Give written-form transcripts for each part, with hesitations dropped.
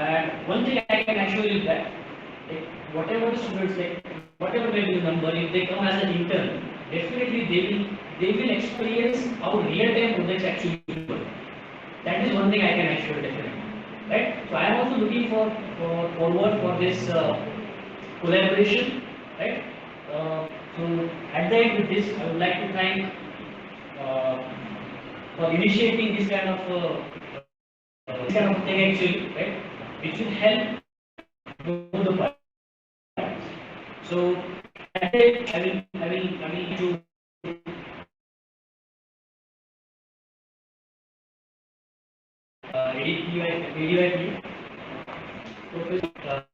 And one thing I can assure you that like, whatever the students like, whatever may be the number, if they come as an intern, definitely they will experience how real-time projects actually work. That is one thing I can assure definitely. Right? So I am also looking for forward for this collaboration. Right? So at the end with this, I would like to thank uh, for initiating this kind of thing actually, right? Which will help both the parties. So at the end, I will to ADY, Professor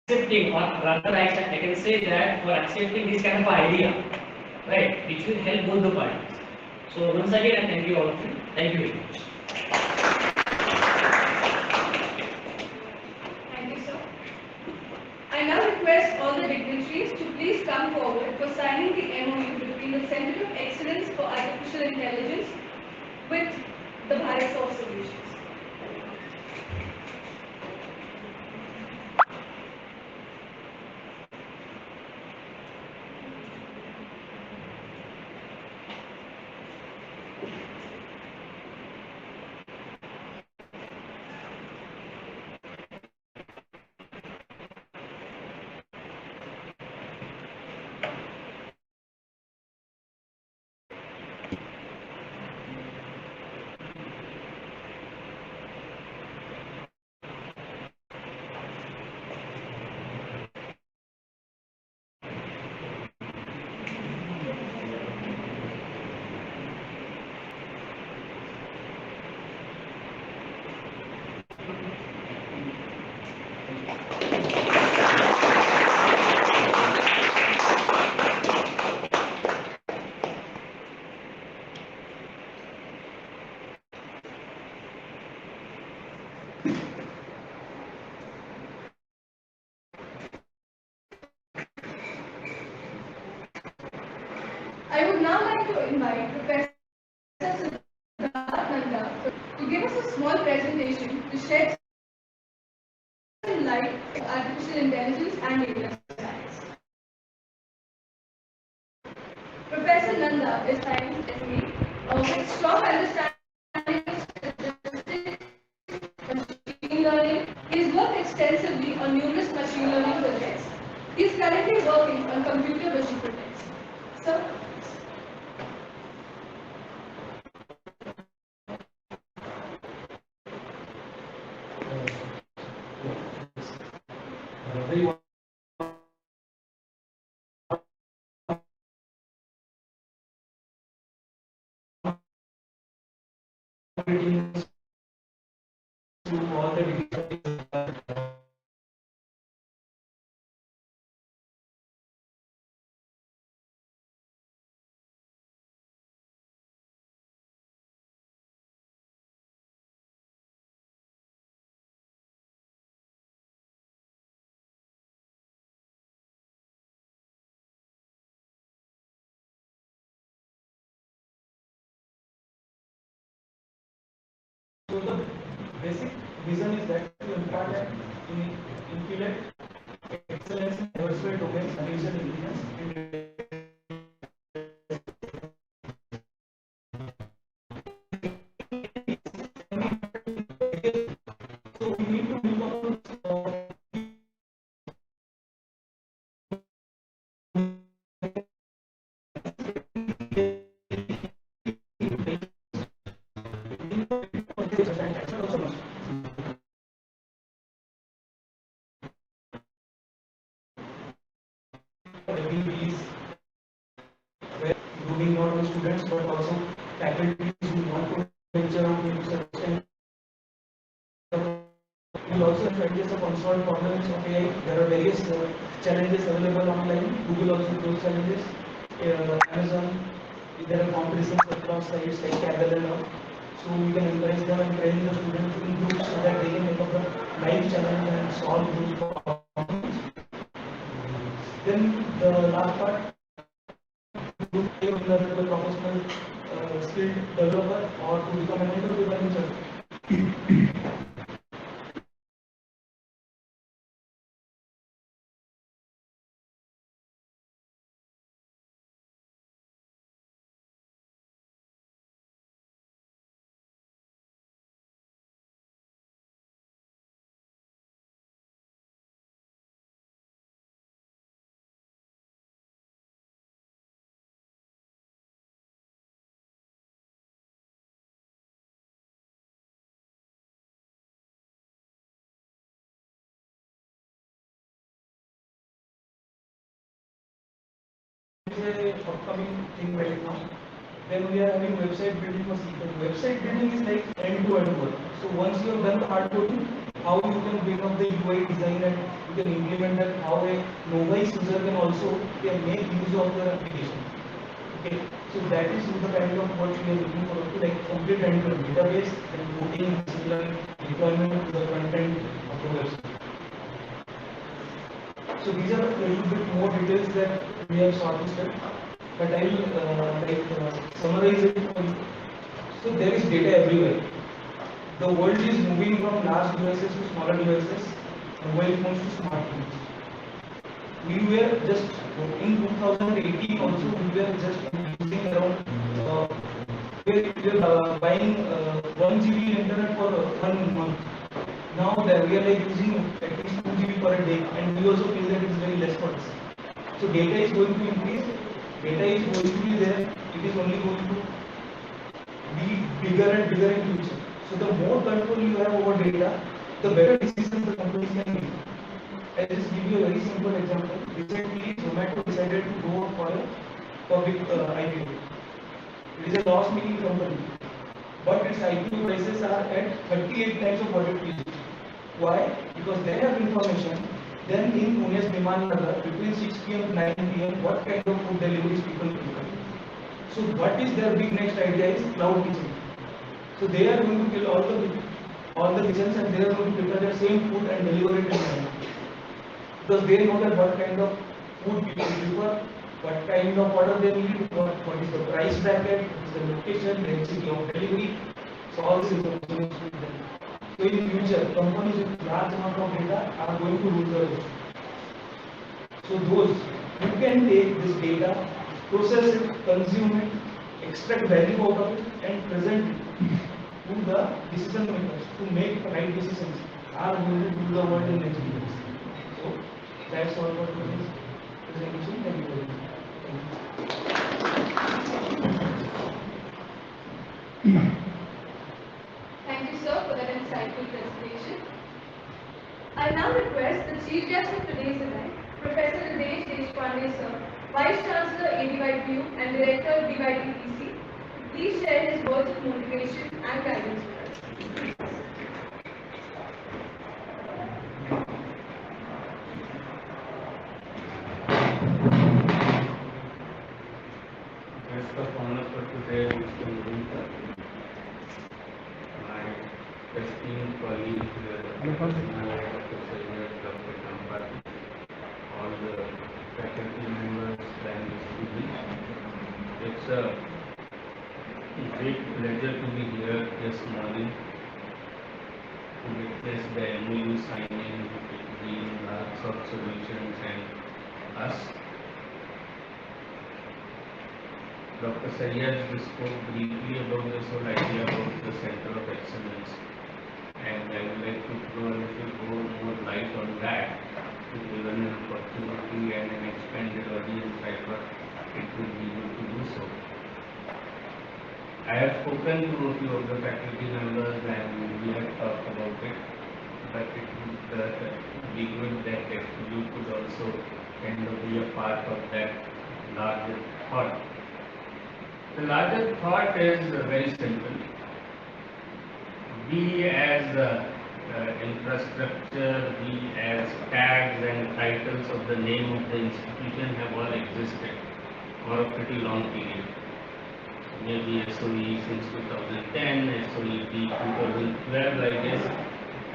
accepting, or rather I can say that for accepting this kind of idea, right, it will help both the parties. So once again, I thank you all of you. Thank you very much. Thank you, sir. I now request all the dignitaries to please come forward for signing the MOU between the Center of Excellence for Artificial Intelligence with the Bharat Soft Solutions. I would now like to invite Professor to give us a small presentation to shed some light on artificial intelligence and data science. Professor Nanda is science SME with strong understanding of statistics, machine learning. He has worked extensively on numerous machine learning projects. He is currently working on computer vision projects. Sir? Very greetings to all the so the basic vision is that to impart an inculate excellence in diversified domains, artificial intelligence, and so we need to move on is where including not only students but also faculty who want to venture out into such and we also have ideas of unsolved problems of AI. There are various challenges available online. Google also those challenges. Amazon, there are competitions across sites like Kaggle and all. So we can encourage them and train the students in groups so that they can take up the live challenge and solve those problems. Then the last part do 5 years as a professional skilled developer or to become an entrepreneur in Chennai. Is a upcoming thing right now. Then we are having website building for seeker. Website building is like end-to-end work. So once you have done the hard coding, how you can bring up the UI design and you can implement that, how a novice user can also can make use of the application. Okay, so that is the kind of what we are looking for, to like complete end-to-end database and coding, similar deployment to the front end of the website. So these are a little bit more details that we have shortlisted, but I will summarize it for you. So there is data everywhere. The world is moving from large devices to smaller devices, mobile phones to smartphones. We were just in 2018 also we were just using around we were buying 1 GB internet for 1 month. Now that we are like using at least 2 GB per day, and we also feel that it is very less for us. So data is going to increase, data is going to be there, it is only going to be bigger and bigger in future. So the more control you have over data, the better decisions the companies can make. I'll just give you a very simple example. Recently, Zomato decided to go for a public IPO. It is a loss-making company, but its IPO prices are at 38 times of what it used. Why? Because they have information. Then in Pune's Viman Nagar, between 6 PM to 9 PM, what kind of food deliveries people prefer. So what is their big next idea is cloud kitchen. So they are going to kill all the kitchens and they are going to prepare the same food and deliver it in time. Because they know that what kind of food people prefer, what kind of order they need, what is the price bracket, what is the location, the density of delivery. So all this information is with them. So in future, companies with large amount of data are going to rule the world. So those who can take this data, process it, consume it, extract value out of it, and present it to the decision makers to make right decisions are going to rule the world in next years. So that's all for today's presentation. Thank you very much. Thank you, sir, for that insightful presentation. I now request the chief guest of today's event, Professor Nidesh Deshpande, sir, Vice Chancellor ADYPU and Director of DYTPC, to please share his words of motivation and guidance with us. Guest of honor for today is Mr. Ajeenkya, my esteemed colleague, Dr. Sayyed, Dr. Kampat, all the faculty members and students. It's a great pleasure to be here this morning to witness the MOU signing between Bharat Solutions and us. Dr. Sayyed spoke briefly about this whole idea about the Center of Excellence, and I would like to throw a little more light on that. Given an opportunity and an expanded audience, I thought it would be good to do so. I have spoken to a few of the faculty members and we have talked about it, but it would be good that if you could also kind of be a part of that larger thought. The larger thought is very simple. We as infrastructure, we as tags and titles of the name of the institution have all existed for a pretty long period. Maybe SOE since 2010, SOEP 2012, I guess,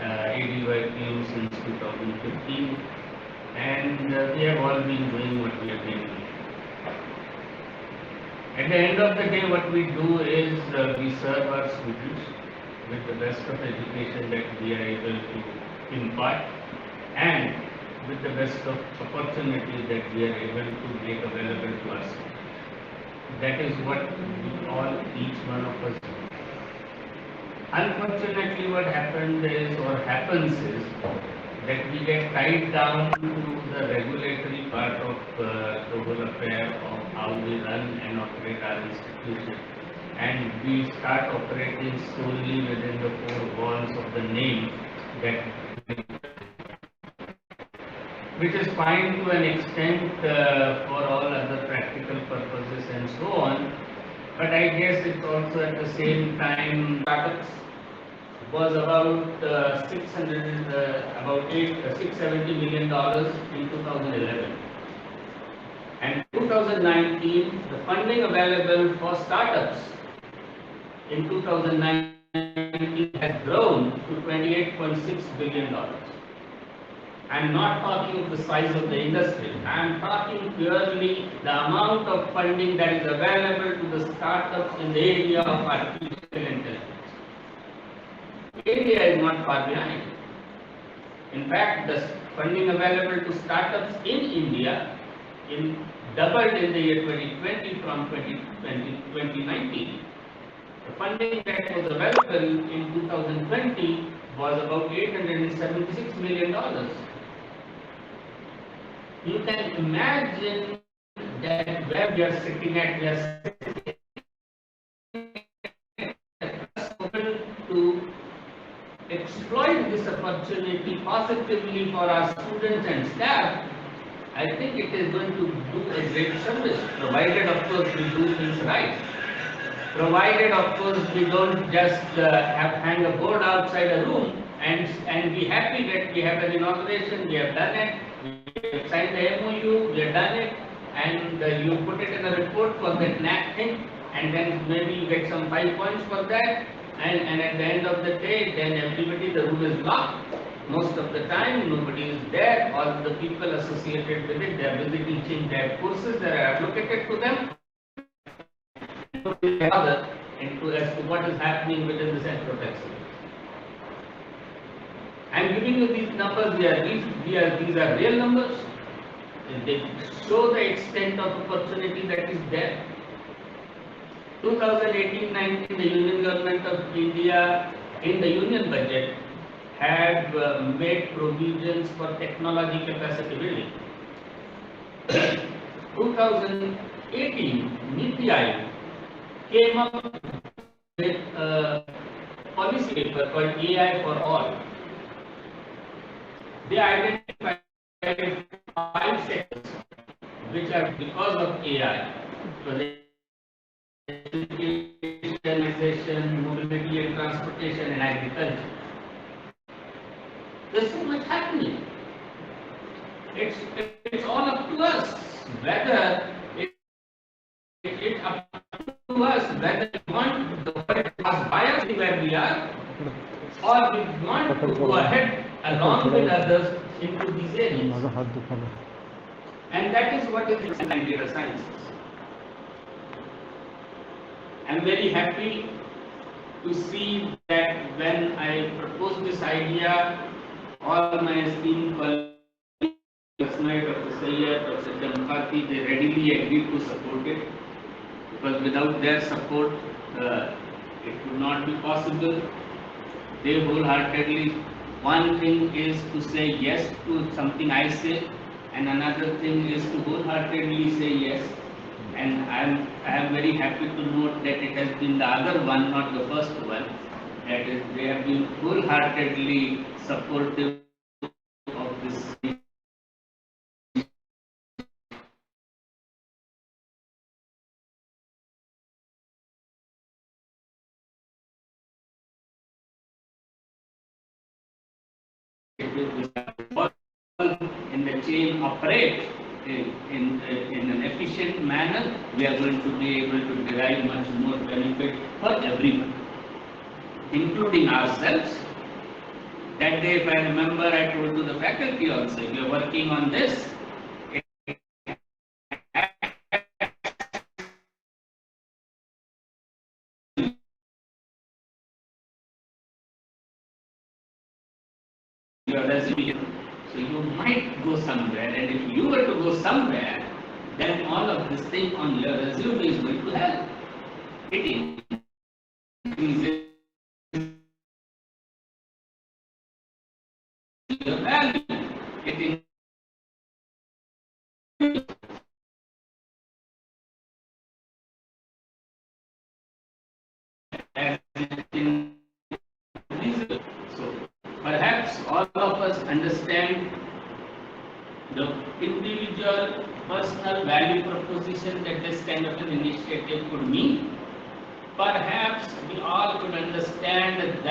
ADYPU since 2015, and they have all been doing what we have been doing. At the end of the day, what we do is we serve our students with the best of education that we are able to impart and with the best of opportunities that we are able to make available to us. That is what we all, each one of us do. Unfortunately, what happened is or happens is that we get tied down to the regulatory part of the whole affair of how we run and operate our institution. And we start operating solely within the four walls of the name that which is fine to an extent for all other practical purposes and so on. But I guess it's also at the same time startups was about 670 million dollars in 2011, and 2019 the funding available for startups in 2019 has grown to 28.6 billion dollars. I'm not talking of the size of the industry. I'm talking purely the amount of funding that is available to the startups in the area of artificial intelligence. India is not far behind. In fact, the funding available to startups in India doubled in the year 2020 from 2019. The funding that was available in 2020 was about $876 million. You can imagine that where we are sitting at, we are to exploit this opportunity positively for our students and staff. I think it is going to do a great service, provided of course we do things right. Provided of course we don't just hang a board outside a room and be happy that we have an inauguration, we have done it, we have signed the MOU, we have done it, and you put it in a report for that NAC thing, and then maybe you get some 5 points for that, and at the end of the day, then everybody, the room is locked. Most of the time, nobody is there. All the people associated with it, they are busy teaching their courses that are allocated to them. Into as to what is happening within the center of excellence. I am giving you these numbers. These are real numbers. They show the extent of opportunity that is there. 2018-19, the Union Government of India in the Union budget had made provisions for technology capacity building. 2018, NITI Aayog came up with a policy paper called AI for All. They identified 5 sectors which are because of AI. So education, mobility and transportation and agriculture. There's so much happening. It's all up to us whether it's up to us whether we want the world to pass by us where we are, or we want to go ahead along with others into these areas. And that is what is in data sciences. I'm very happy to see that when I proposed this idea, all my esteemed colleagues, Dr. Sayyed, Dr. Jamkhati, they readily agreed to support it, because without their support, it would not be possible. They wholeheartedly, one thing is to say yes to something I say, and another thing is to wholeheartedly say yes. And I am very happy to note that it has been the other one, not the first one. That is, they have been wholeheartedly supportive of this. In the chain operate in an efficient manner, we are going to be able to derive much more benefit for everyone, including ourselves. That day, if I remember, I told to the faculty also, if you are working on this, your resume. So you might go somewhere, and if you were to go somewhere, then all of this thing on your resume is going to help. It increases your value. It as it increases. So perhaps all of us understand the individual personal value proposition that this kind of an initiative could mean. Perhaps we all could understand that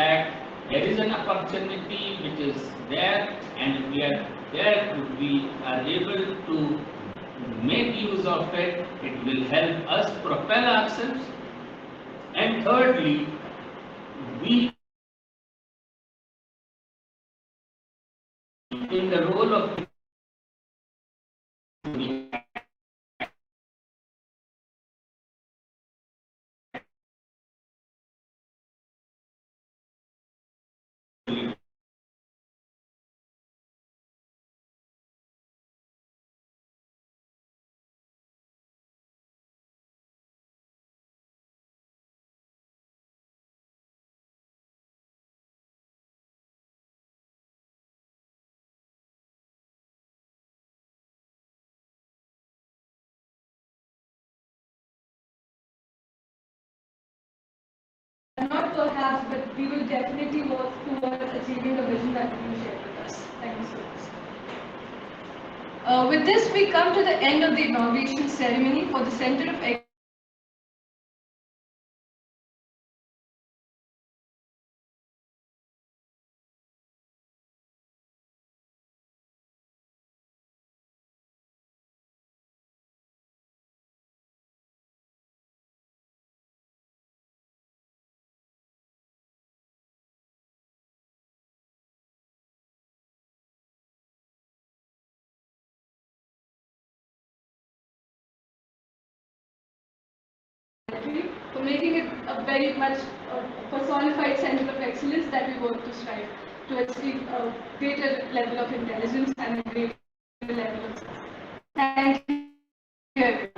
there is an opportunity which is there, and we are able to make use of it. It will help us propel ourselves. And thirdly, we in the role of Not perhaps, but we will definitely work towards achieving the vision that you shared with us. Thank you so much. With this, we come to the end of the inauguration ceremony for the Center of Excellence. For making it a very much personified center of excellence that we work to strive to achieve a greater level of intelligence and a greater level of success. Thank you.